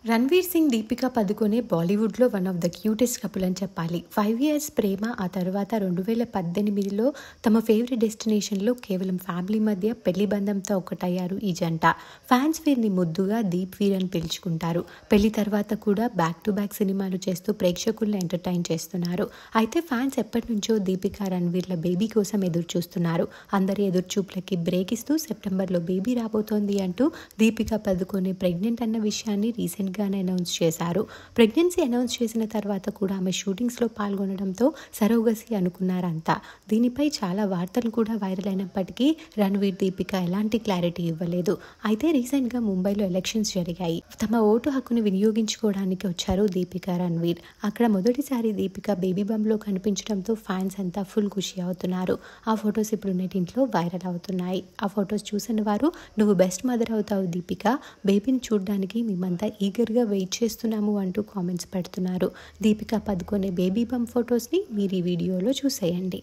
రణ్వీర్ సింగ్, దీపికా పదుకొనే బాలీవుడ్లో one of the cutest couple అని చెప్పాలి. 5 years ప్రేమ, ఆ తర్వాత 2018లో తమ ఫేవరెట్ డెస్టినేషన్లో కేవలం ఫ్యామిలీ మధ్య పెళ్లి బంధంతో ఒకటయ్యారు ఈ జంట. ఫ్యాన్స్ వీరిని ముద్దుగా దీప్ వీర్ అని పిలుచుకుంటారు. పెళ్లి తర్వాత కూడా బ్యాక్ టు బ్యాక్ సినిమాలు చేస్తూ ప్రేక్షకులను ఎంటర్టైన్ చేస్తున్నారు. అయితే ఫ్యాన్స్ ఎప్పటి నుంచో దీపికా రణ్వీర్ల బేబీ కోసం ఎదురు చూస్తున్నారు. అందరి ఎదురుచూపులకి బ్రేక్ ఇస్తూ సెప్టెంబర్లో బేబీ రాబోతోంది అంటూ దీపికా పదుకొనే ప్రెగ్నెంట్ అన్న విషయాన్ని రీసెంట్గానే అనౌన్స్ చేశారు. ప్రెగ్నెన్సీ అనౌన్స్ చేసిన తర్వాత కూడా ఆమె షూటింగ్స్లో పాల్గొనడంతో సరోగసి అనుకున్నారంతా. దీనిపై చాలా వార్తలు కూడా వైరల్ అయినప్పటికీ రణ్వీర్, దీపిక ఎలాంటి క్లారిటీ ఇవ్వలేదు. అయితే రీసెంట్గా ముంబైలో ఎలక్షన్స్ జరిగాయి. తమ ఓటు హక్కును వినియోగించుకోవడానికి వచ్చారు దీపిక, రణ్వీర్. అక్కడ మొదటిసారి దీపిక బేబీ బంప్లో కనిపించడంతో ఫ్యాన్స్ అంతా ఫుల్ ఖుషి అవుతున్నారు. ఆ ఫొటోస్ ఇప్పుడు నెట్టింట్లో వైరల్ అవుతున్నాయి. ఆ ఫొటోస్ చూసిన వారు "నువ్వు బెస్ట్ మదర్ అవుతావు దీపిక, బేబీని చూడడానికి మేమంతా ఈగర్గా వెయిట్ చేస్తున్నాము" అంటూ కామెంట్స్ పెడుతున్నారు. దీపిక పదుకొనే బేబీ బంప్ ఫొటోస్ని మీరు ఈ వీడియోలో చూసేయండి.